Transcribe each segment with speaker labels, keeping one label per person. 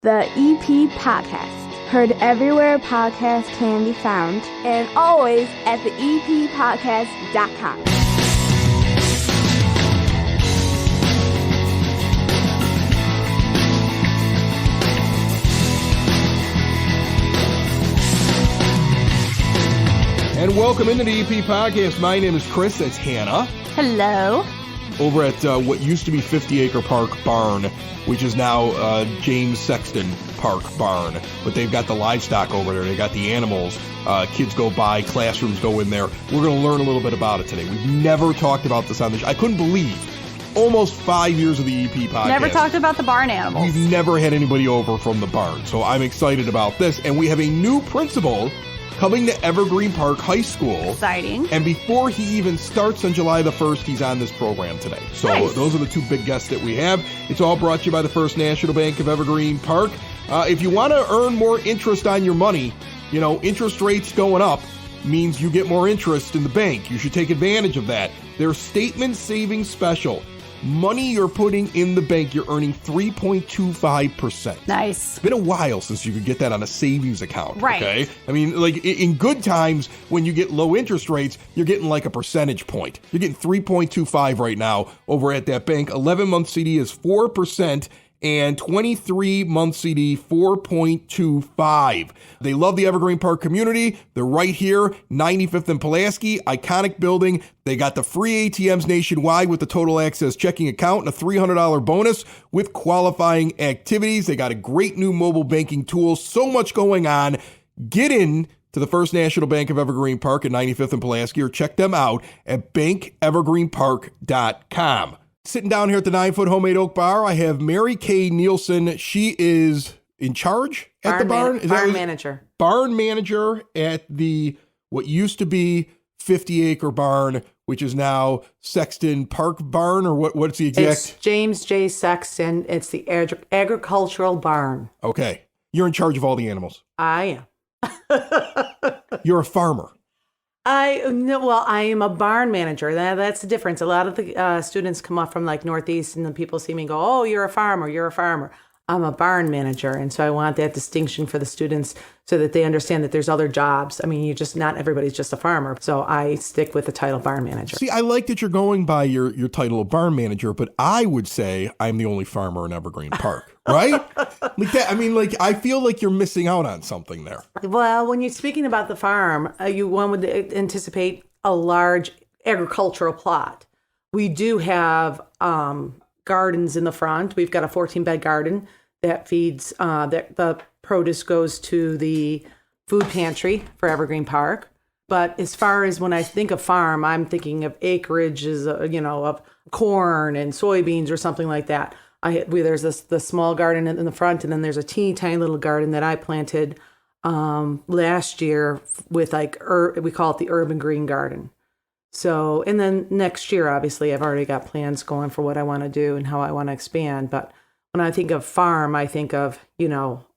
Speaker 1: The EP Podcast. Heard everywhere podcasts can be found, and always at theeppodcast.com.
Speaker 2: And welcome into the EP Podcast. My name is Chris. That's Hannah.
Speaker 1: Hello.
Speaker 2: Over at what used to be 50 Acre Park Barn, which is now James Sexton Park Barn. But they've got the livestock over there. They got the animals. Kids go by. Classrooms go in there. We're going to learn a little bit about it today. We've never talked about this on the show. I couldn't believe almost 5 years of the EP Podcast.
Speaker 3: Never talked about the barn animals.
Speaker 2: We've never had anybody over from the barn. So I'm excited about this. And we have a new principal coming to Evergreen Park High School.
Speaker 3: Exciting.
Speaker 2: And before he even starts on July the 1st, he's on this program today. So
Speaker 3: nice.
Speaker 2: Those are the two big guests that we have. It's all brought to you by the First National Bank of Evergreen Park. If you want to earn more interest on your money, you know, interest rates going up means you get more interest in the bank. You should take advantage of that. Their statement savings special. Money you're putting in the bank, you're earning 3.25%.
Speaker 3: Nice.
Speaker 2: It's been a while since you could get that on a savings account.
Speaker 3: Right.
Speaker 2: Okay. I mean, like in good times, when you get low interest rates, you're getting like a percentage point. You're getting 3.25 right now over at that bank. 11-month CD is 4%. And 23-month CD, 4.25. They love the Evergreen Park community. They're right here, 95th and Pulaski, iconic building. They got the free ATMs nationwide with the Total Access checking account and a $300 bonus with qualifying activities. They got a great new mobile banking tool. So much going on. Get in to the First National Bank of Evergreen Park at 95th and Pulaski or check them out at bankevergreenpark.com. Sitting down here at the 9-foot homemade oak bar, I have Mary Kay Nielsen. She is in charge at the barn.
Speaker 4: Barn manager.
Speaker 2: Barn manager at the what used to be 50 Acre Barn, which is now Sexton Park Barn, or what's the exact?
Speaker 4: It's James J. Sexton. It's the agricultural barn.
Speaker 2: Okay. You're in charge of all the animals.
Speaker 4: I am.
Speaker 2: You're a farmer.
Speaker 4: I am a barn manager. That's the difference. A lot of the students come up from like Northeast and then people see me and go, oh, you're a farmer. I'm a barn manager. And so I want that distinction for the students so that they understand that there's other jobs. I mean, not everybody's just a farmer. So I stick with the title barn manager.
Speaker 2: See, I like that you're going by your title of barn manager, but I would say I'm the only farmer in Evergreen Park. Right? Like that. I mean, like, I feel like you're missing out on something there.
Speaker 4: Well, when you're speaking about the farm, one would anticipate a large agricultural plot. We do have gardens in the front. We've got a 14-bed garden that feeds, that the produce goes to the food pantry for Evergreen Park. But as far as when I think of farm, I'm thinking of acreages, of corn and soybeans or something like that. There's the small garden in the front, and then there's a teeny tiny little garden that I planted last year with we call it the urban green garden. So, and then next year, obviously, I've already got plans going for what I want to do and how I want to expand. But when I think of farm, I think of,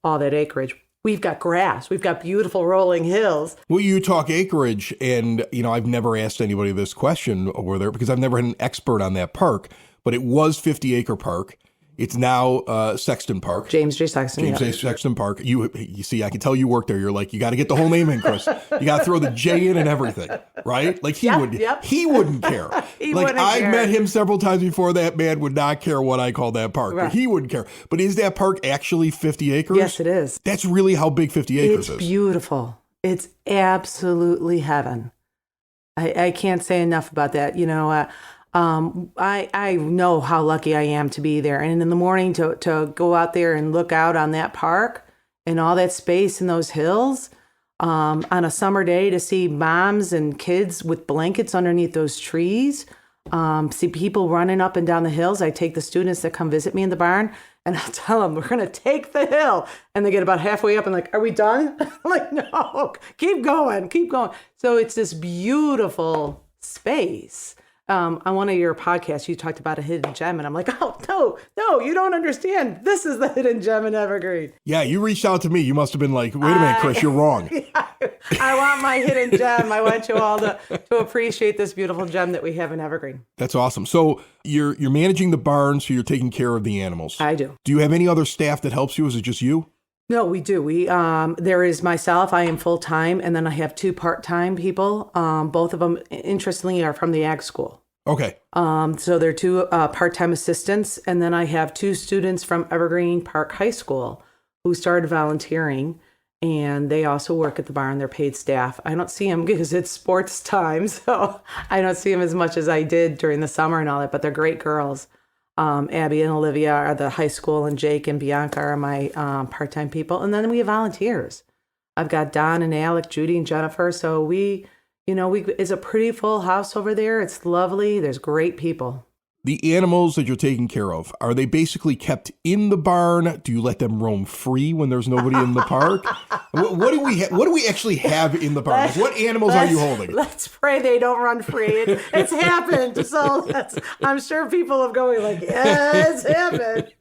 Speaker 4: all that acreage. We've got grass. We've got beautiful rolling hills.
Speaker 2: Well, you talk acreage, and, I've never asked anybody this question over there because I've never had an expert on that park, but it was 50 Acre Park. It's now Sexton Park.
Speaker 4: James J. Sexton.
Speaker 2: James J. Sexton Park. You see, I can tell you work there. You're like, you got to get the whole name in, Chris. You got to throw the J in and everything, right? Like he wouldn't care. I met him several times before. That man would not care what I called that park.
Speaker 4: Right.
Speaker 2: But he wouldn't care. But is that park actually 50 acres?
Speaker 4: Yes, it is.
Speaker 2: That's really how big 50 acres is.
Speaker 4: It's beautiful. It's absolutely heaven. I can't say enough about that. I know how lucky I am to be there. And in the morning to go out there and look out on that park and all that space in those hills, on a summer day to see moms and kids with blankets underneath those trees, see people running up and down the hills. I take the students that come visit me in the barn and I'll tell them, we're going to take the hill. And they get about halfway up and like, are we done? I'm like, no, keep going. So it's this beautiful space. On one of your podcasts, you talked about a hidden gem, and I'm like, oh, no, you don't understand. This is the hidden gem in Evergreen.
Speaker 2: Yeah, you reached out to me. You must have been like, wait a minute, Chris, you're wrong.
Speaker 4: I want my hidden gem. I want you all to appreciate this beautiful gem that we have in Evergreen.
Speaker 2: That's awesome. So you're managing the barn, so you're taking care of the animals.
Speaker 4: I do.
Speaker 2: Do you have any other staff that helps you? Is it just you?
Speaker 4: No, we do. There is myself. I am full time, and then I have 2 part-time people. Both of them, interestingly, are from the ag school.
Speaker 2: Okay.
Speaker 4: So they're 2 part-time assistants, and then I have 2 students from Evergreen Park High School who started volunteering, and they also work at the barn. They're paid staff. I don't see them because it's sports time, so I don't see them as much as I did during the summer and all that. But they're great girls. Abby and Olivia are the high school, and Jake and Bianca are my part-time people. And then we have volunteers. I've got Don and Alec, Judy and Jennifer. So it's a pretty full house over there. It's lovely. There's great people.
Speaker 2: The animals that you're taking care of, are they basically kept in the barn? Do you let them roam free when there's nobody in the park? What do we actually have in the barn? What animals are you holding?
Speaker 4: Let's pray they don't run free. It's happened. So I'm sure people are going like, yeah, it's happened.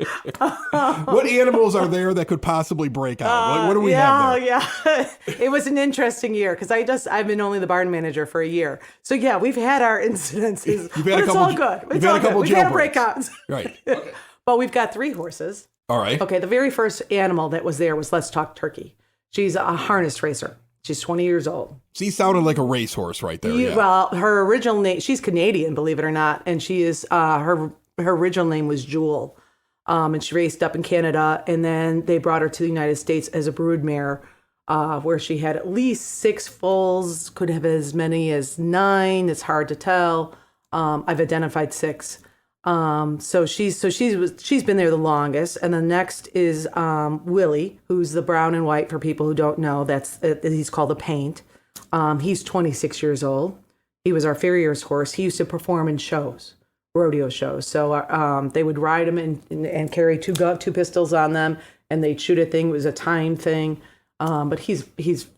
Speaker 2: What animals are there that could possibly break out? What do we have there?
Speaker 4: Yeah. It was an interesting year because I've been only the barn manager for a year. So yeah, we've had our incidences, but it's all good. It's all good. We've had breakouts.
Speaker 2: Right. Okay.
Speaker 4: But we've got 3 horses.
Speaker 2: All right.
Speaker 4: Okay. The very first animal that was there was Let's Talk Turkey. She's a harness racer. She's 20 years old.
Speaker 2: She sounded like a racehorse right there. Yeah.
Speaker 4: Well, her original name, she's Canadian, believe it or not. And she is, her original name was Jewel. And she raced up in Canada. And then they brought her to the United States as a broodmare, where she had at least 6 foals, could have as many as 9. It's hard to tell. I've identified 6. So she's been there the longest. And the next is Willie, who's the brown and white for people who don't know. He's called the Paint. He's 26 years old. He was our farrier's horse. He used to perform in shows, rodeo shows. So they would ride him and carry 2 pistols on them, and they'd shoot a thing. It was a time thing. But he's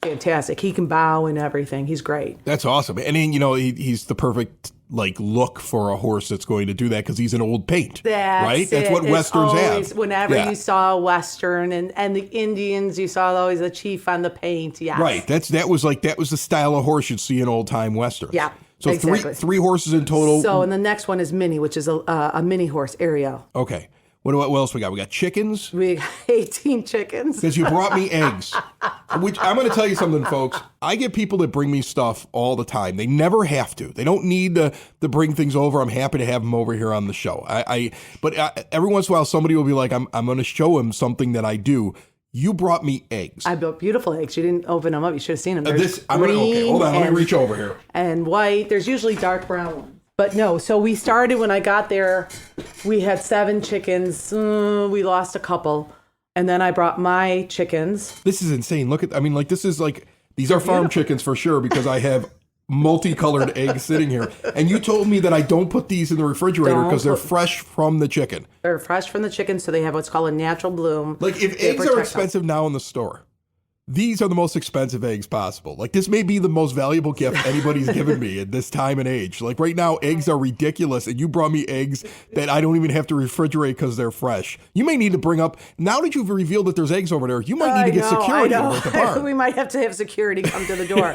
Speaker 4: fantastic. He can bow and everything. He's great.
Speaker 2: That's awesome. And then, he's the perfect look for a horse that's going to do that because he's an old paint. Right? That's what Westerns have.
Speaker 4: Whenever you saw a Western and the Indians, you saw always a chief on the paint. Yes.
Speaker 2: Right. That was the style of horse you'd see in old time Westerns.
Speaker 4: Yeah.
Speaker 2: So
Speaker 4: exactly.
Speaker 2: three horses in total.
Speaker 4: So, and the next one is Minnie, which is a mini horse, Ariel.
Speaker 2: Okay. What else we got? We got chickens.
Speaker 4: We got 18 chickens.
Speaker 2: Because you brought me eggs. Which I'm going to tell you something, folks. I get people that bring me stuff all the time. They never have to. They don't need to bring things over. I'm happy to have them over here on the show. But every once in a while, somebody will be like, I'm going to show him something that I do. You brought me eggs.
Speaker 4: I built beautiful eggs. You didn't open them up. You should have seen them.
Speaker 2: Okay, hold on. Let me reach over here.
Speaker 4: And white. There's usually dark brown ones. But no, so we started when I got there, we had 7 chickens. We lost a couple. And then I brought my chickens.
Speaker 2: This is insane. These are farm chickens for sure because I have multicolored eggs sitting here. And you told me that I don't put these in the refrigerator because they're fresh from the chicken.
Speaker 4: They're fresh from the chicken, so they have what's called a natural bloom.
Speaker 2: If eggs are expensive now in the store, these are the most expensive eggs possible. This may be the most valuable gift anybody's given me at this time and age. Right now, eggs are ridiculous, and you brought me eggs that I don't even have to refrigerate because they're fresh. You may need to bring up, now that you've revealed that there's eggs over there, you might need to get security over at the barn.
Speaker 4: We might have to have security come to the door.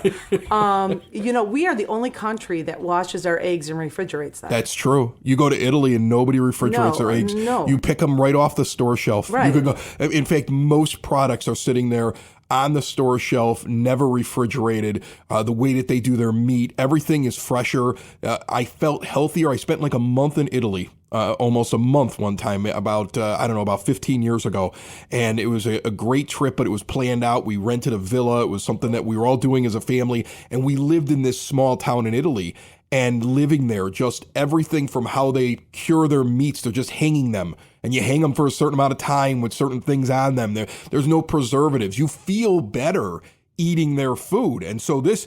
Speaker 4: We are the only country that washes our eggs and refrigerates them.
Speaker 2: That's true. You go to Italy and nobody refrigerates their eggs.
Speaker 4: No.
Speaker 2: You pick them right off the store shelf.
Speaker 4: Right.
Speaker 2: You could go. In fact, most products are sitting there on the store shelf, never refrigerated. The way that they do their meat, everything is fresher. I felt healthier. I spent a month in Italy, almost a month one time, about 15 years ago. And it was a great trip, but it was planned out. We rented a villa. It was something that we were all doing as a family. And we lived in this small town in Italy. And living there, just everything from how they cure their meats, they're just hanging them. And you hang them for a certain amount of time with certain things on them. There's no preservatives. You feel better eating their food. And so this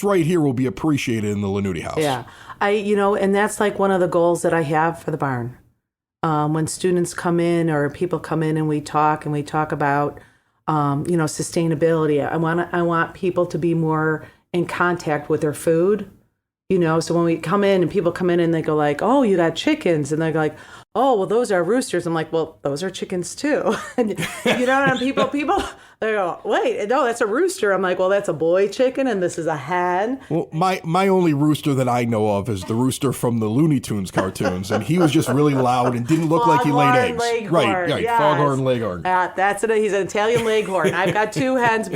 Speaker 2: right here will be appreciated in the Lanuti house.
Speaker 4: Yeah. And that's one of the goals that I have for the barn. When students come in or people come in and we talk about, sustainability, I want people to be more in contact with their food. So when we come in and people come in and they go oh, you got chickens. And they're like, oh, well, those are roosters. I'm like, well, those are chickens too. And, and people, They go, wait, no, that's a rooster. I'm like, well, that's a boy chicken and this is a hen.
Speaker 2: Well, my only rooster that I know of is the rooster from the Looney Tunes cartoons, and he was just really loud and didn't look like he laid eggs.
Speaker 4: Leghorn,
Speaker 2: right,
Speaker 4: yes.
Speaker 2: Foghorn Leghorn.
Speaker 4: That's it. He's an Italian Leghorn. I've got 2 hens.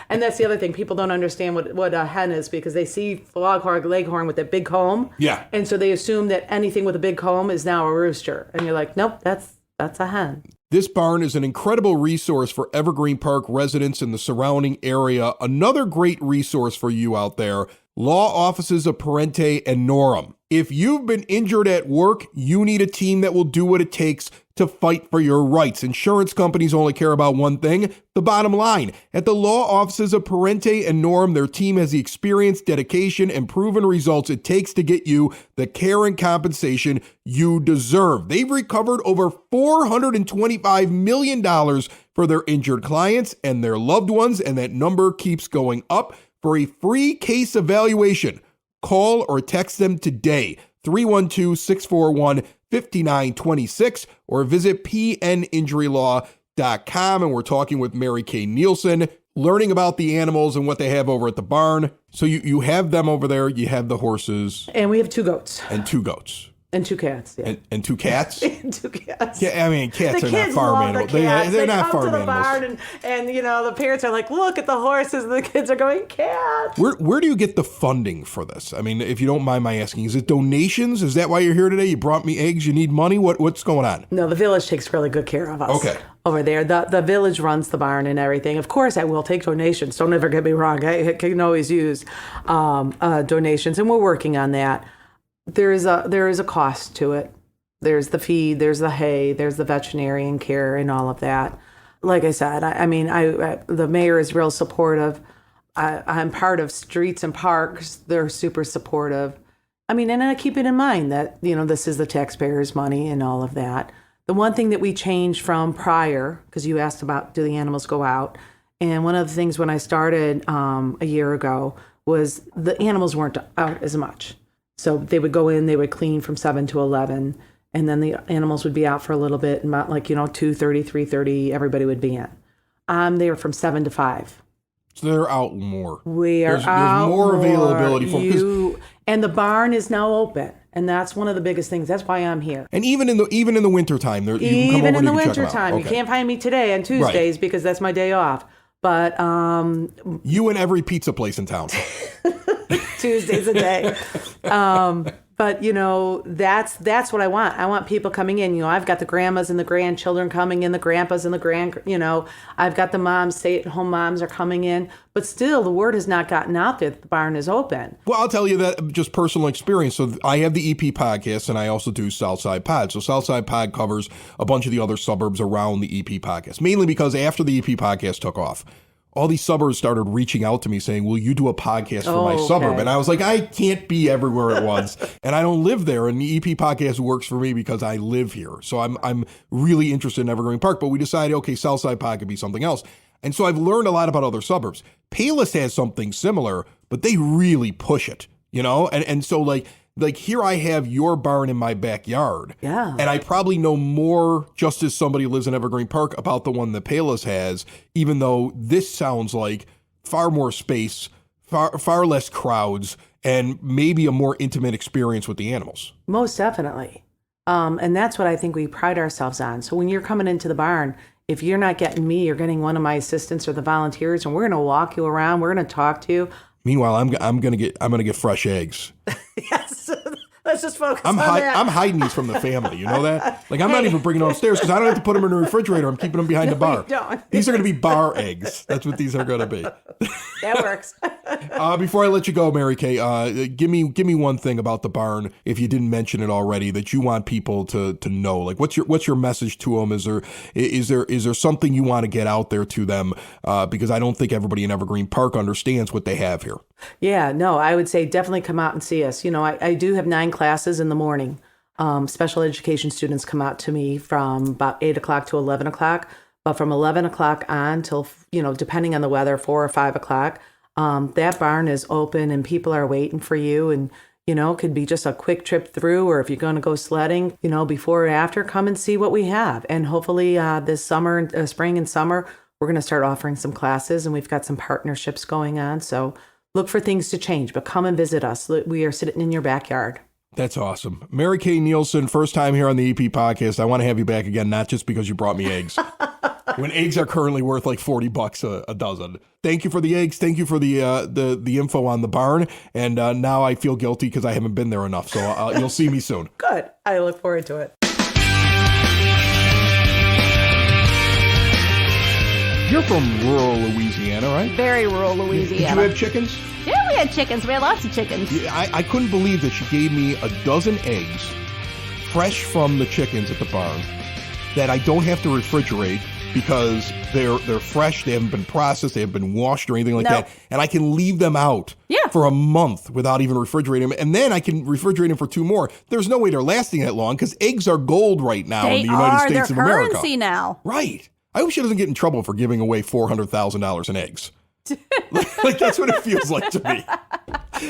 Speaker 4: And that's the other thing. People don't understand what a hen is because they see Foghorn Leghorn with that big comb.
Speaker 2: Yeah.
Speaker 4: And so they assume that anything with a big comb is now a rooster. And you're like, nope, that's a hen.
Speaker 2: This barn is an incredible resource for Evergreen Park residents in the surrounding area. Another great resource for you out there, law offices of Parente and Norham. If you've been injured at work, you need a team that will do what it takes to fight for your rights. Insurance companies only care about one thing, the bottom line. At the law offices of Parente and Norham, their team has the experience, dedication, and proven results it takes to get you the care and compensation you deserve. They've recovered over $425 million for their injured clients and their loved ones, and that number keeps going up. For a free case evaluation, call or text them today, 312-641-5926, or visit pninjurylaw.com. And we're talking with Mary Kay Nielsen, learning about the animals and what they have over at the barn. So you have them over there, you have the horses.
Speaker 4: And we have 2 goats.
Speaker 2: And 2 goats.
Speaker 4: And 2 cats, yeah.
Speaker 2: And 2 cats?
Speaker 4: And 2 cats.
Speaker 2: Yeah, I mean, cats are not farm animals.
Speaker 4: They're
Speaker 2: not farm animals.
Speaker 4: Barn and the parents are like, look at the horses, and the kids are going, cats.
Speaker 2: Where do you get the funding for this? I mean, if you don't mind my asking, is it donations? Is that why you're here today? You brought me eggs, you need money? What's going on?
Speaker 4: No, the village takes really good care of us.
Speaker 2: Okay.
Speaker 4: Over there. The village runs the barn and everything. Of course, I will take donations. Don't ever get me wrong. I can always use donations, and we're working on that. There is a cost to it. There's the feed, there's the hay, there's the veterinarian care and all of that. Like I said, the mayor is real supportive. I'm part of Streets and Parks. They're super supportive. I mean, and I keep it in mind that, this is the taxpayers' money and all of that. The one thing that we changed from prior, because you asked about do the animals go out, and one of the things when I started a year ago was the animals weren't out as much. So they would go in, they would clean from 7 to 11, and then the animals would be out for a little bit, and about 2:30, 3:30, everybody would be in. I'm there from 7 to 5.
Speaker 2: So they're out more.
Speaker 4: There's
Speaker 2: more availability for them.
Speaker 4: And the barn is now open, and that's one of the biggest things. That's why I'm here.
Speaker 2: And even in the wintertime, you can come over
Speaker 4: Even in the
Speaker 2: and check them out.
Speaker 4: wintertime,
Speaker 2: Okay.
Speaker 4: you can't find me today on Tuesdays because that's my day off. But
Speaker 2: you and every pizza place in town.
Speaker 4: Tuesdays a day. But that's what I want. I want people coming in. I've got the grandmas and the grandchildren coming in, the grandpas and the I've got the moms, stay-at-home moms are coming in. But still, the word has not gotten out there that the barn is open.
Speaker 2: Well, I'll tell you that just personal experience. So I have the EP podcast, and I also do Southside Pod. So Southside Pod covers a bunch of the other suburbs around the EP podcast, mainly because after the EP podcast took off, all these suburbs started reaching out to me saying, will you do a podcast for my suburb? And I was like, I can't be everywhere at once. And I don't live there. And the EP podcast works for me because I live here. So I'm really interested in Evergreen Park. But we decided, okay, Southside Pod could be something else. And so I've learned a lot about other suburbs. Payless has something similar, but they really push it, And so like here I have your barn in my backyard.
Speaker 4: Yeah.
Speaker 2: And I probably know more, just as somebody who lives in Evergreen Park, about the one that Payless has, even though this sounds like far more space, far less crowds, and maybe a more intimate experience with the animals.
Speaker 4: Most definitely. And that's what I think we pride ourselves on. So when you're coming into the barn, if you're not getting me, you're getting one of my assistants or the volunteers, and we're going to walk you around. We're going to talk to you.
Speaker 2: Meanwhile, I'm gonna get fresh eggs.
Speaker 4: Yes, let's just focus
Speaker 2: on
Speaker 4: that.
Speaker 2: I'm hiding these from the family. You know that? Like I'm not even bringing them upstairs because I don't have to put them in the refrigerator. I'm keeping them behind the bar.
Speaker 4: You don't.
Speaker 2: These are gonna be bar eggs. That's what these are gonna be.
Speaker 4: That works.
Speaker 2: Before I let you go, Mary Kay, give me one thing about the barn, if you didn't mention it already, that you want people to know. Like, what's your message to them? Is there something you want to get out there to them? Because I don't think everybody in Evergreen Park understands what they have here.
Speaker 4: Yeah, no, I would say definitely come out and see us. I do have 9 classes in the morning. Special education students come out to me from about 8 o'clock to 11 o'clock. But from 11 o'clock on till, depending on the weather, 4 or 5 o'clock, that barn is open and people are waiting for you. And, it could be just a quick trip through, or if you're going to go sledding, before or after, come and see what we have. And hopefully this summer, spring and summer, we're going to start offering some classes, and we've got some partnerships going on. So look for things to change, but come and visit us. We are sitting in your backyard.
Speaker 2: That's awesome. Mary Kay Nielsen, first time here on the EP podcast. I want to have you back again, not just because you brought me eggs. When eggs are currently worth like $40 a dozen. Thank you for the eggs. Thank you for the info on the barn. And now I feel guilty because I haven't been there enough. So you'll see me soon.
Speaker 4: Good. I look forward to it.
Speaker 2: You're from rural Louisiana, right?
Speaker 3: Very rural Louisiana.
Speaker 2: Did you have chickens?
Speaker 3: Yeah, we had chickens. We had lots of chickens.
Speaker 2: Yeah, I couldn't believe that she gave me a dozen eggs, fresh from the chickens at the barn, that I don't have to refrigerate because they're fresh. They haven't been processed. They haven't been washed or anything like that. And I can leave them out for a month without even refrigerating them. And then I can refrigerate them for 2 more. There's no way they're lasting that long because eggs are gold right now in the United States of America.
Speaker 3: They're currency now.
Speaker 2: Right. I hope she doesn't get in trouble for giving away $400,000 in eggs. like that's what it feels like to me.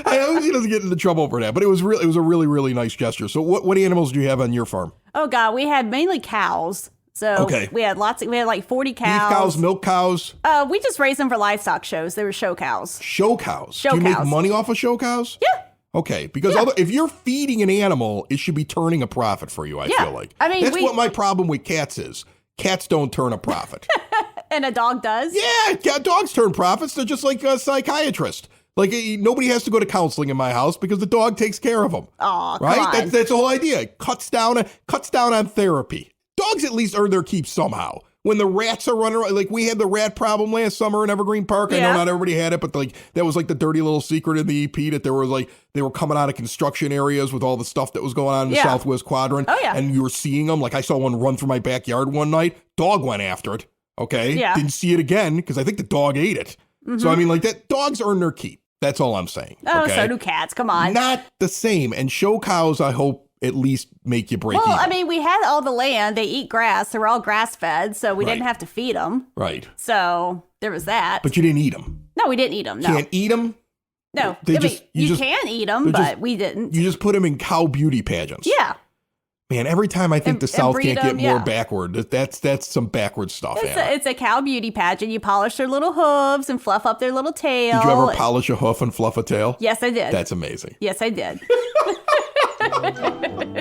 Speaker 2: I hope she doesn't get into trouble for that. But it was a really, really nice gesture. So what animals do you have on your farm?
Speaker 3: Oh God, we had mainly cows. So we had like 40 cows.
Speaker 2: Beef cows, milk cows?
Speaker 3: We just raised them for livestock shows. They were show cows.
Speaker 2: Show cows? Do you make money off of show cows?
Speaker 3: Yeah.
Speaker 2: Okay, because if you're feeding an animal, it should be turning a profit for you, I feel like.
Speaker 3: I mean,
Speaker 2: that's what my problem with cats is. Cats don't turn a profit.
Speaker 3: And a dog does?
Speaker 2: Yeah, dogs turn profits. They're just like a psychiatrist. Like, nobody has to go to counseling in my house because the dog takes care of them.
Speaker 3: Oh,
Speaker 2: right?
Speaker 3: Come on.
Speaker 2: That's the whole idea. It cuts down on therapy. Dogs at least earn their keep somehow. When the rats are running around, like we had the rat problem last summer in Evergreen Park. I know not everybody had it, but like that was like the dirty little secret in the EP that there was like they were coming out of construction areas with all the stuff that was going on in the Southwest Quadrant.
Speaker 3: Oh, yeah.
Speaker 2: And you were seeing them. Like I saw one run through my backyard one night. Dog went after it. Okay.
Speaker 3: Yeah.
Speaker 2: Didn't see it again because I think the dog ate it. Mm-hmm. So I mean, like that dogs earn their keep. That's all I'm saying.
Speaker 3: Oh,
Speaker 2: okay?
Speaker 3: so do cats. Come on.
Speaker 2: Not the same. And show cows, I hope, at least make you break even.
Speaker 3: Well, I mean, we had all the land. They eat grass. They were all grass fed, so we didn't have to feed them.
Speaker 2: Right.
Speaker 3: So there was that.
Speaker 2: But you didn't eat them.
Speaker 3: No, we didn't eat them. No.
Speaker 2: Can't eat them?
Speaker 3: No. You can eat them, but we didn't.
Speaker 2: You just put them in cow beauty pageants.
Speaker 3: Yeah.
Speaker 2: Man, every time I think the South can't get more
Speaker 3: yeah.
Speaker 2: backward, that's some backward stuff.
Speaker 3: It's a cow beauty pageant. You polish their little hooves and fluff up their little tail.
Speaker 2: Did you ever polish a hoof and fluff a tail?
Speaker 3: Yes, I did.
Speaker 2: That's amazing.
Speaker 3: Yes, I did.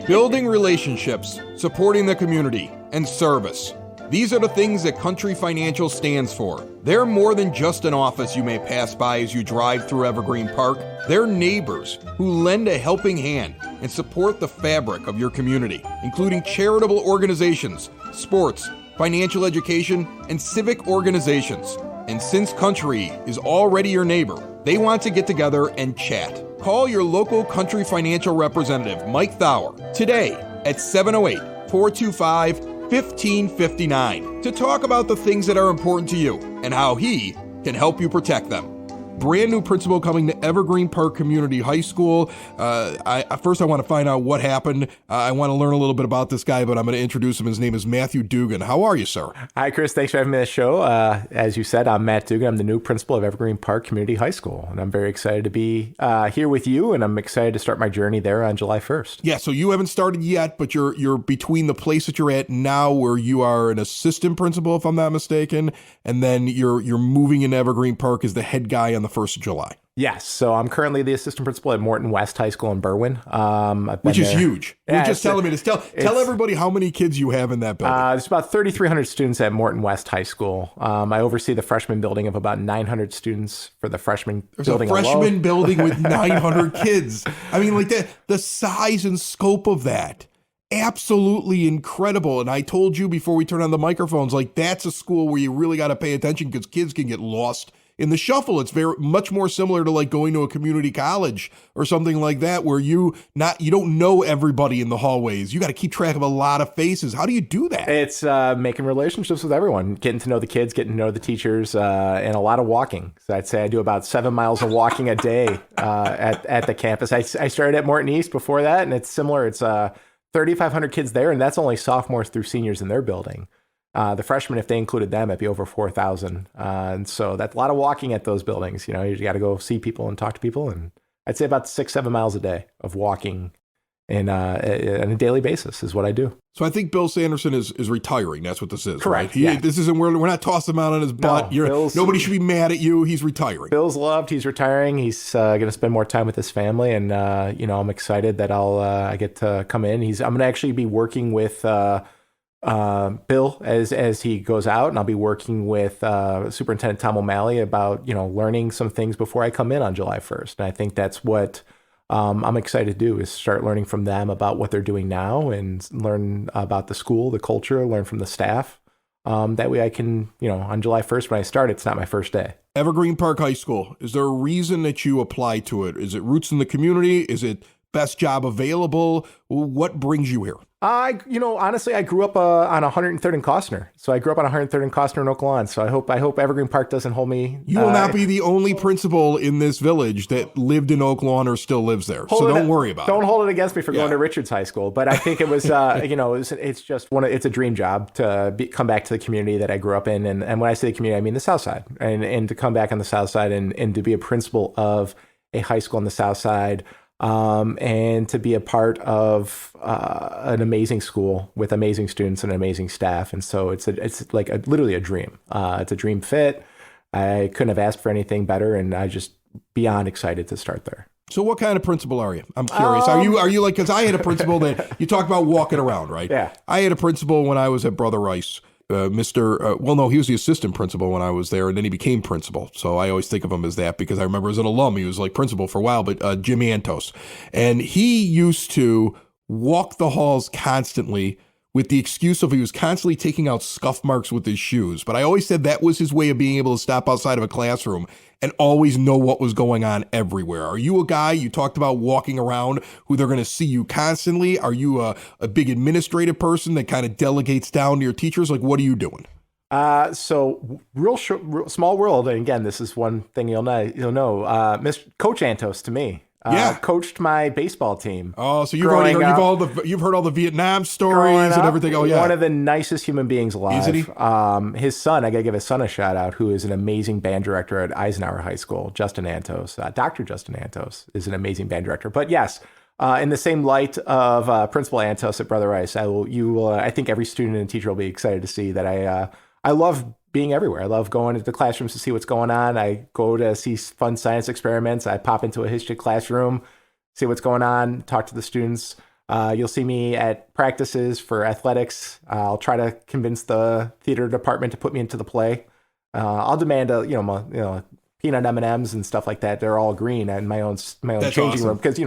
Speaker 2: Building relationships, supporting the community, and service. These are the things that Country Financial stands for. They're more than just an office you may pass by as you drive through Evergreen Park. They're neighbors who lend a helping hand and support the fabric of your community, including charitable organizations, sports, financial education, and civic organizations. And since Country is already your neighbor, they want to get together and chat. Call your local Country Financial representative, Mike Thauer, today at 708-425-1559 to talk about the things that are important to you and how he can help you protect them. Brand new principal coming to Evergreen Park Community High School. First, I want to find out what happened. I want to learn a little bit about this guy, but I'm going to introduce him. His name is Matthew Dugan. How are you, sir?
Speaker 5: Hi, Chris. Thanks for having me on the show. As you said, I'm Matt Dugan. I'm the new principal of Evergreen Park Community High School, and I'm very excited to be here with you, and I'm excited to start my journey there on July 1st.
Speaker 2: Yeah, so you haven't started yet, but you're between the place that you're at now where you are an assistant principal, if I'm not mistaken, and then you're moving into Evergreen Park as the head guy on the 1st of July.
Speaker 5: Yes. So I'm currently the assistant principal at Morton West High School in Berwyn.
Speaker 2: Which is huge.
Speaker 5: Yeah,
Speaker 2: You're just telling me this. Tell everybody how many kids you have in that building.
Speaker 5: There's about 3,300 students at Morton West High School. I oversee the freshman building of about 900 students for the freshman building alone.
Speaker 2: There's a freshman building with 900 kids. I mean, like the size and scope of that. Absolutely incredible. And I told you before we turn on the microphones, like that's a school where you really got to pay attention because kids can get lost in the shuffle. It's very much more similar to like going to a community college or something like that, where you don't know everybody in the hallways. You got to keep track of a lot of faces. How do you do that?
Speaker 5: It's making relationships with everyone, getting to know the kids, getting to know the teachers, and a lot of walking. So I'd say I do about 7 miles of walking a day at the campus. I started at Morton East before that, and it's similar. It's 3,500 kids there, and that's only sophomores through seniors in their building. The freshmen, if they included them, it'd be over 4,000. And so that's a lot of walking at those buildings. You know, you got to go see people and talk to people. And I'd say about 6-7 miles a day of walking on a daily basis is what I do.
Speaker 2: So I think Bill Sanderson is retiring. That's what this is,
Speaker 5: Correct.
Speaker 2: right?
Speaker 5: Yeah.
Speaker 2: This isn't we're not tossing him out on his butt. Nobody should be mad at you. He's retiring.
Speaker 5: Bill's loved. He's retiring. He's going to spend more time with his family, and I'm excited that I get to come in. I'm going to actually be working with Bill as he goes out, and I'll be working with Superintendent Tom O'Malley about learning some things before I come in on July 1st. And I think that's what I'm excited to do, is start learning from them about what they're doing now and learn about the school, the culture, learn from the staff. That way I can, on July 1st when I start, it's not my first day.
Speaker 2: Evergreen Park High School, is there a reason that you apply to it? Is it roots in the community? Is it best job available? What brings you here?
Speaker 5: Honestly, I grew up on 103rd and Costner. So I grew up on 103rd and Costner in Oak Lawn. So I hope Evergreen Park doesn't hold me.
Speaker 2: You will not be the only principal in this village that lived in Oak Lawn or still lives there. So don't worry about it.
Speaker 5: Don't hold it against me for going to Richards High School. But I think it was, it's just it's a dream job to come back to the community that I grew up in. And when I say the community, I mean the South Side. And to come back on the South Side and to be a principal of a high school on the South Side. And to be a part of an amazing school with amazing students and amazing staff. And so it's literally a dream. It's a dream fit. I couldn't have asked for anything better, and I just beyond excited to start there.
Speaker 2: So what kind of principal are you? I'm curious. Are you like, because I had a principal that you talk about walking around, right?
Speaker 5: Yeah.
Speaker 2: I had a principal when I was at Brother Rice. He was the assistant principal when I was there, and then he became principal. So I always think of him as that because I remember as an alum, he was like principal for a while, but Jim Antos. And he used to walk the halls constantly with the excuse of he was constantly taking out scuff marks with his shoes. But I always said that was his way of being able to stop outside of a classroom and always know what was going on everywhere. Are you a guy, you talked about walking around, who they're going to see you constantly? Are you a big administrative person that kind of delegates down to your teachers? Like, what are you doing?
Speaker 5: So real small world. And again, this is one thing you'll know. Coach Antos to me. Coached my baseball team.
Speaker 2: Oh, so you've heard all the Vietnam stories and everything. Oh, yeah.
Speaker 5: One of the nicest human beings alive.
Speaker 2: Isn't he?
Speaker 5: His son, I got to give his son a shout out, who is an amazing band director at Eisenhower High School, Justin Antos. Dr. Justin Antos is an amazing band director. But yes, in the same light of Principal Antos at Brother Rice, I think every student and teacher will be excited to see that I love being everywhere. I love going into the classrooms to see what's going on. I go to see fun science experiments. I pop into a history classroom, see what's going on, talk to the students. You'll see me at practices for athletics. I'll try to convince the theater department to put me into the play. I'll demand peanut M&Ms and stuff like that. They're all green in my own
Speaker 2: That's
Speaker 5: changing
Speaker 2: awesome.
Speaker 5: room because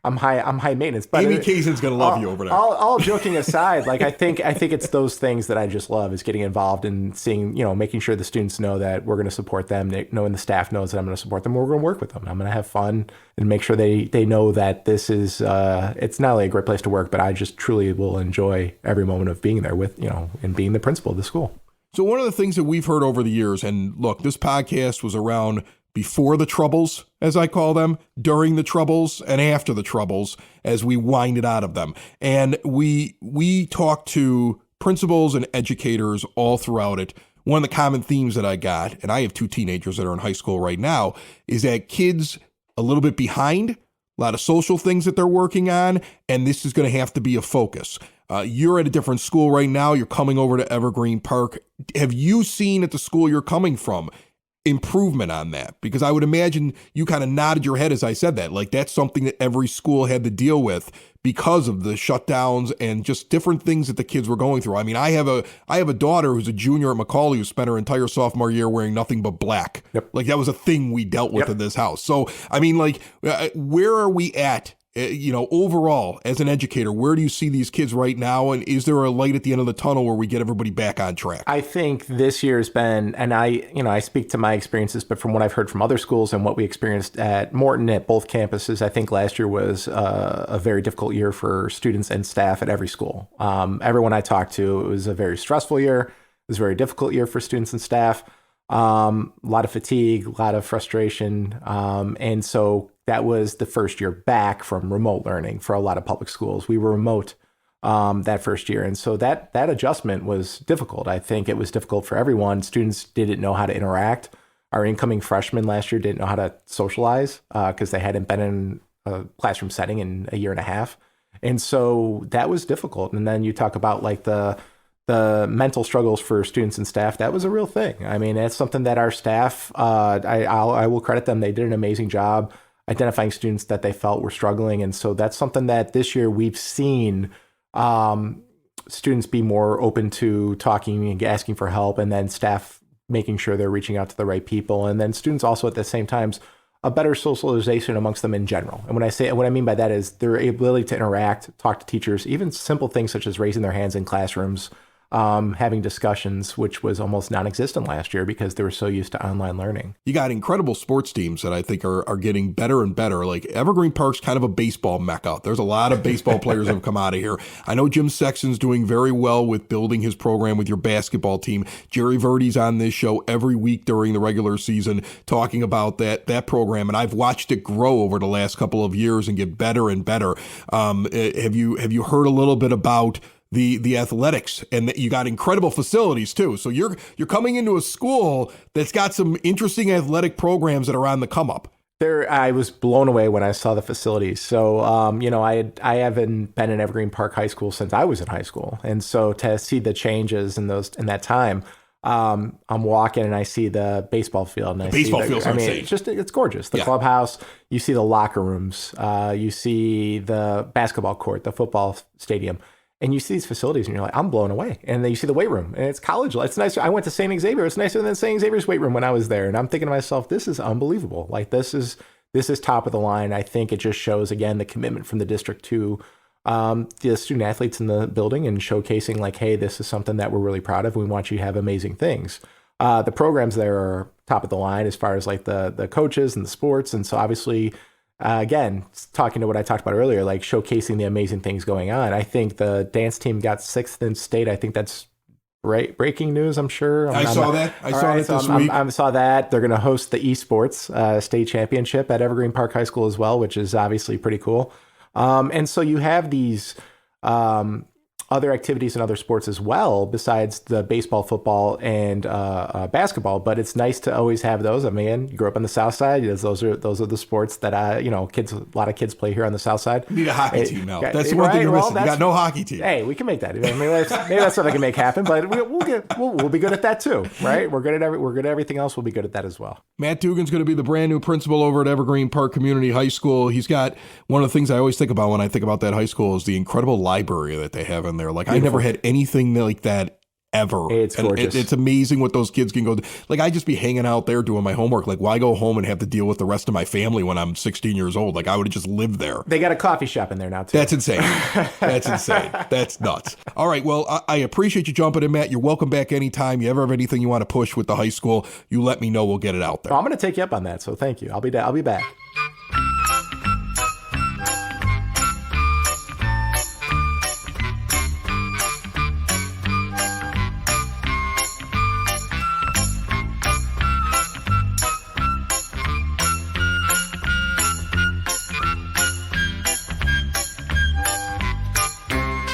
Speaker 5: I'm high maintenance. But
Speaker 2: Amy Kaysen's gonna love you over there.
Speaker 5: All joking aside, like I think it's those things that I just love, is getting involved and seeing, making sure the students know that we're going to support them, knowing the staff knows that I'm going to support them. We're going to work with them. I'm going to have fun and make sure they know that this is it's not only a great place to work, but I just truly will enjoy every moment of being there with and being the principal of the school.
Speaker 2: So one of the things that we've heard over the years, and look, this podcast was around before the Troubles, as I call them, during the Troubles, and after the Troubles, as we winded out of them. And we talked to principals and educators all throughout it. One of the common themes that I got, and I have 2 teenagers that are in high school right now, is that kids a little bit behind, a lot of social things that they're working on, and this is going to have to be a focus. You're at a different school right now. You're coming over to Evergreen Park. Have you seen at the school you're coming from improvement on that? Because I would imagine you kind of nodded your head as I said that. Like, that's something that every school had to deal with because of the shutdowns and just different things that the kids were going through. I mean, I have a daughter who's a junior at Macaulay who spent her entire sophomore year wearing nothing but black.
Speaker 5: Yep.
Speaker 2: Like, that was a thing we dealt with in this house. So, I mean, like, where are we at? Overall, as an educator, where do you see these kids right now? And is there a light at the end of the tunnel where we get everybody back on track?
Speaker 5: I think this year has been, and I speak to my experiences, but from what I've heard from other schools and what we experienced at Morton at both campuses, I think last year was a very difficult year for students and staff at every school. Everyone I talked to, it was a very stressful year. It was a very difficult year for students and staff. A lot of fatigue, a lot of frustration. And so that was the first year back from remote learning for a lot of public schools. We were remote that first year. And so that adjustment was difficult. I think it was difficult for everyone. Students didn't know how to interact. Our incoming freshmen last year didn't know how to socialize because they hadn't been in a classroom setting in a year and a half. And so that was difficult. And then you talk about like the mental struggles for students and staff. That was a real thing. I mean, that's something that our staff, I will credit them. They did an amazing job identifying students that they felt were struggling. And so that's something that this year we've seen students be more open to talking and asking for help, and then staff making sure they're reaching out to the right people. And then students also at the same time, a better socialization amongst them in general. And what I mean by that is their ability to interact, talk to teachers, even simple things such as raising their hands in classrooms, having discussions, which was almost non-existent last year because they were so used to online learning.
Speaker 2: You got incredible sports teams that I think are getting better and better. Like Evergreen Park's kind of a baseball mecca. There's a lot of baseball players that have come out of here. I know Jim Sexton's doing very well with building his program with your basketball team. Jerry Verdi's on this show every week during the regular season talking about that program, and I've watched it grow over the last couple of years and get better and better. Have you heard a little bit about the athletics, and that you got incredible facilities too? So you're coming into a school that's got some interesting athletic programs that are on the come up.
Speaker 5: I was blown away when I saw the facilities. So, I haven't been in Evergreen Park High School since I was in high school. And so to see the changes in that time, I'm walking and I see the baseball field. And it's gorgeous. The clubhouse, you see the locker rooms, you see the basketball court, the football stadium. And you see these facilities and you're like, I'm blown away. And then you see the weight room and it's college. It's nicer. I went to St. Xavier. It's nicer than St. Xavier's weight room when I was there. And I'm thinking to myself, this is unbelievable. Like this is top of the line. I think it just shows, again, the commitment from the district to the student athletes in the building and showcasing like, hey, this is something that we're really proud of. We want you to have amazing things. The programs there are top of the line as far as like the coaches and the sports. And so obviously, again, talking to what I talked about earlier, like showcasing the amazing things going on. I think the dance team got 6th in state. I think that's breaking news, I'm sure.
Speaker 2: I saw that this week.
Speaker 5: I saw that. They're going to host the esports state championship at Evergreen Park High School as well, which is obviously pretty cool. And so you have these other activities and other sports as well, besides the baseball, football, and basketball. But it's nice to always have those. I mean, you grew up on the South Side. Those are the sports that a lot of kids play here on the South Side.
Speaker 2: You need a hockey team now. That's the one thing you're missing. You got no hockey team.
Speaker 5: Hey, we can make that. Maybe that's something I can make happen. But we'll be good at that too, right? We're good at everything else. We'll be good at that as well.
Speaker 2: Matt Dugan's going to be the brand new principal over at Evergreen Park Community High School. He's got one of the things I always think about when I think about that high school is the incredible library that they have in there. Like, beautiful. I never had anything like that ever.
Speaker 5: It's gorgeous.
Speaker 2: It's amazing what those kids can go. Like, I just be hanging out there doing my homework. Like, why go home and have to deal with the rest of my family when I'm 16 years old? Like, I would have just lived there.
Speaker 5: They got a coffee shop in there now, too.
Speaker 2: That's insane. That's insane. That's nuts. All right. Well, I appreciate you jumping in, Matt. You're welcome back anytime. You ever have anything you want to push with the high school, you let me know. We'll get it out there.
Speaker 5: Well, I'm going to take you up on that. So thank you. I'll be back.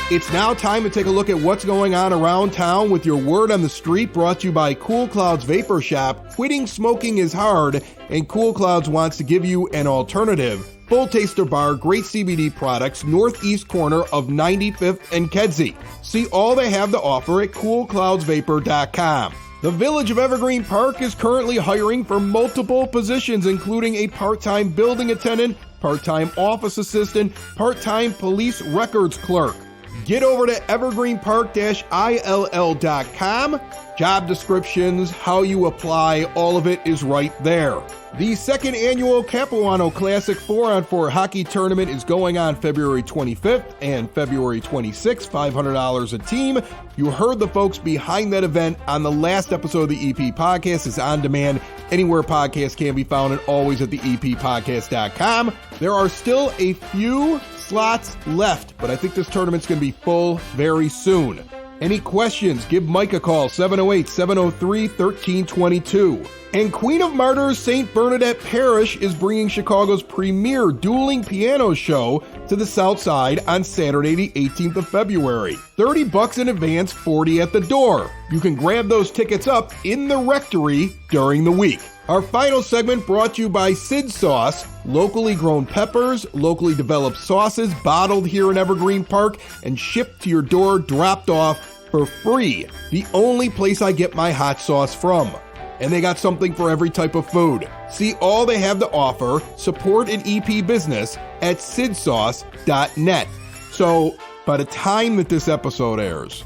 Speaker 2: It's now time to take a look at what's going on around town with your word on the street, brought to you by Cool Clouds Vapor Shop. Quitting smoking is hard, and Cool Clouds wants to give you an alternative. Full Taster Bar, great CBD products, northeast corner of 95th and Kedzie. See all they have to offer at coolcloudsvapor.com. The Village of Evergreen Park is currently hiring for multiple positions, including a part-time building attendant, part-time office assistant, part-time police records clerk. Get over to evergreenpark-ill.com. Job descriptions, how you apply, all of it is right there. The second annual Capuano Classic 4-on-4 hockey tournament is going on February 25th and February 26th, $500 a team. You heard the folks behind that event on the last episode of the EP Podcast. It's on demand anywhere podcasts can be found, and always at the eppodcast.com. There are still a few slots left, but I think this tournament's going to be full very soon. Any questions? Give Mike a call, 708-703-1322. And Queen of Martyrs St. Bernadette Parish is bringing Chicago's premier dueling piano show to the South Side on Saturday, the 18th of February. $30 in advance, $40 at the door. You can grab those tickets up in the rectory during the week. Our final segment brought to you by Sid Sauce, locally grown peppers, locally developed sauces, bottled here in Evergreen Park, and shipped to your door, dropped off for free. The only place I get my hot sauce from. And they got something for every type of food. See all they have to offer, support an EP business at sidsauce.net. So by the time that this episode airs,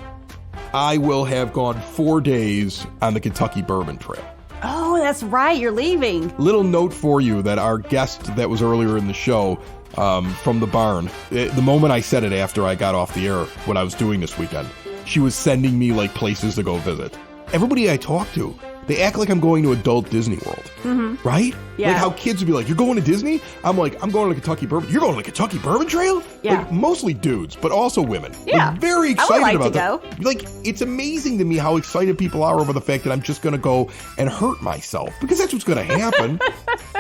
Speaker 2: I will have gone 4 days on the Kentucky Bourbon Trail.
Speaker 3: Oh, that's right. You're leaving.
Speaker 2: Little note for you that our guest that was earlier in the show from the barn, the moment I said it after I got off the air, what I was doing this weekend, she was sending me like places to go visit. Everybody I talk to, they act like I'm going to adult Disney World, right?
Speaker 3: Yeah.
Speaker 2: Like how kids would be like, you're going to Disney? I'm like, I'm going to Kentucky Bourbon. You're going to the Kentucky Bourbon Trail?
Speaker 3: Yeah.
Speaker 2: Like, mostly dudes, but also women.
Speaker 3: Yeah.
Speaker 2: Like, very excited
Speaker 3: I would like
Speaker 2: about
Speaker 3: to
Speaker 2: that.
Speaker 3: go.
Speaker 2: Like, it's amazing to me how excited people are over the fact that I'm just going to go and hurt myself, because that's what's going to happen.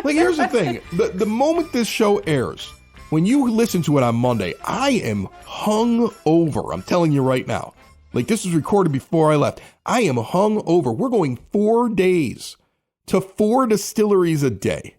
Speaker 2: Like, here's the thing. The moment this show airs, when you listen to it on Monday, I am hung over. I'm telling you right now. Like, this was recorded before I left. I am hung over. We're going 4 days to 4 distilleries a day.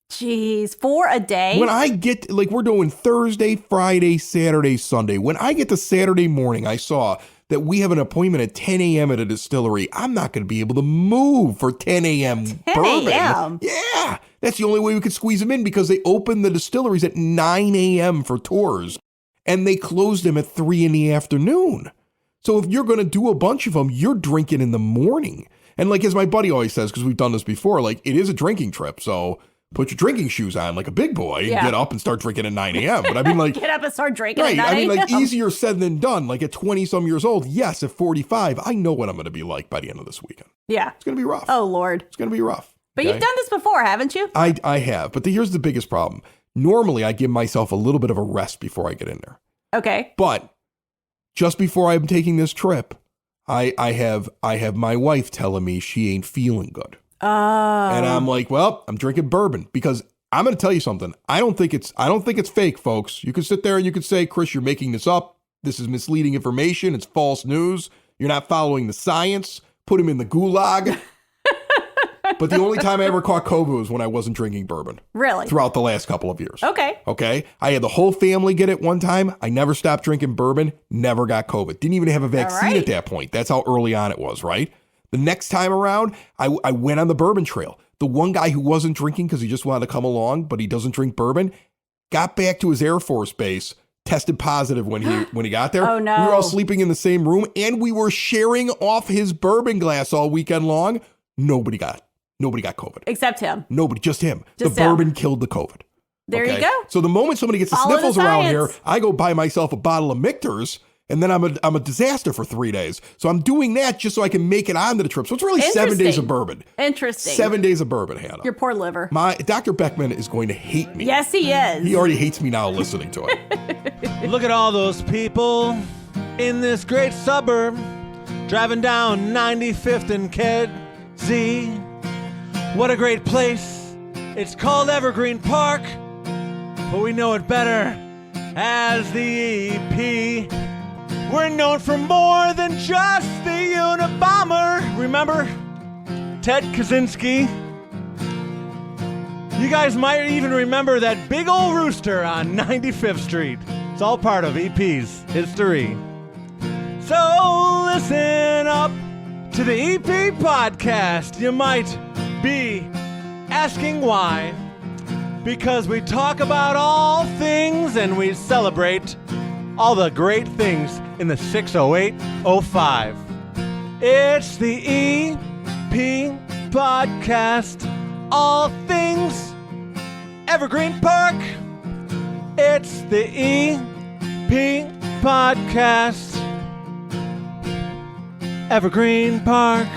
Speaker 3: Jeez, 4 a day?
Speaker 2: When I get, like, we're doing Thursday, Friday, Saturday, Sunday. When I get to Saturday morning, I saw that we have an appointment at 10 a.m. at a distillery. I'm not going to be able to move for 10 a.m.
Speaker 3: 10
Speaker 2: bourbon.
Speaker 3: a.m.?
Speaker 2: Yeah. That's the only way we could squeeze them in, because they open the distilleries at 9 a.m. for tours, and they close them at 3 in the afternoon. So if you're going to do a bunch of them, you're drinking in the morning. And like, as my buddy always says, because we've done this before, like, it is a drinking trip. So put your drinking shoes on like a big boy and get up and start drinking at 9 a.m. But I mean, like,
Speaker 3: get up and start drinking
Speaker 2: right,
Speaker 3: at 9
Speaker 2: I mean, like,
Speaker 3: a.m.
Speaker 2: easier said than done. Like, at 20 some years old, yes, at 45, I know what I'm going to be like by the end of this weekend.
Speaker 3: Yeah.
Speaker 2: It's going to be rough.
Speaker 3: Oh, Lord.
Speaker 2: It's going to be rough.
Speaker 3: But
Speaker 2: okay?
Speaker 3: you've done this before, haven't you?
Speaker 2: I have. But here's the biggest problem. Normally, I give myself a little bit of a rest before I get in there.
Speaker 3: Okay.
Speaker 2: But just before I'm taking this trip, I have my wife telling me she ain't feeling good.
Speaker 3: Oh.
Speaker 2: And I'm like, well, I'm drinking bourbon, because I'm going to tell you something. I don't think it's fake, folks. You can sit there and you can say, Chris, you're making this up. This is misleading information. It's false news. You're not following the science. Put him in the gulag. But the only time I ever caught COVID was when I wasn't drinking bourbon.
Speaker 3: Really?
Speaker 2: Throughout the last couple of years.
Speaker 3: Okay.
Speaker 2: Okay. I had the whole family get it one time. I never stopped drinking bourbon. Never got COVID. Didn't even have a vaccine at that point. That's how early on it was, right? The next time around, I went on the bourbon trail. The one guy who wasn't drinking because he just wanted to come along, but he doesn't drink bourbon, got back to his Air Force base, tested positive when he got there.
Speaker 3: Oh, no.
Speaker 2: We were all sleeping in the same room, and we were sharing off his bourbon glass all weekend long. Nobody got COVID.
Speaker 3: Except him.
Speaker 2: Nobody, just him.
Speaker 3: Just
Speaker 2: the
Speaker 3: him.
Speaker 2: bourbon killed the COVID.
Speaker 3: There you go.
Speaker 2: So the moment somebody gets the
Speaker 3: Follow the
Speaker 2: sniffles around here,
Speaker 3: science.
Speaker 2: I go buy myself a bottle of Michter's, and then I'm a disaster for 3 days. So I'm doing that just so I can make it onto the trip. So it's really 7 days of bourbon.
Speaker 3: Interesting.
Speaker 2: 7 days of bourbon, Hannah.
Speaker 3: Your poor liver.
Speaker 2: My Dr. Beckman is going to hate me.
Speaker 3: Yes, he is.
Speaker 2: He already hates me now listening to it.
Speaker 6: Look at all those people in this great suburb driving down 95th and Kedzie. What a great place. It's called Evergreen Park, but we know it better as the EP. We're known for more than just the Unabomber. Remember Ted Kaczynski? You guys might even remember that big old rooster on 95th Street. It's all part of EP's history. So listen up to the EP podcast. You might be asking why. Because we talk about all things and we celebrate all the great things in the 60805. It's the EP podcast. All things Evergreen Park. It's the EP podcast. Evergreen Park.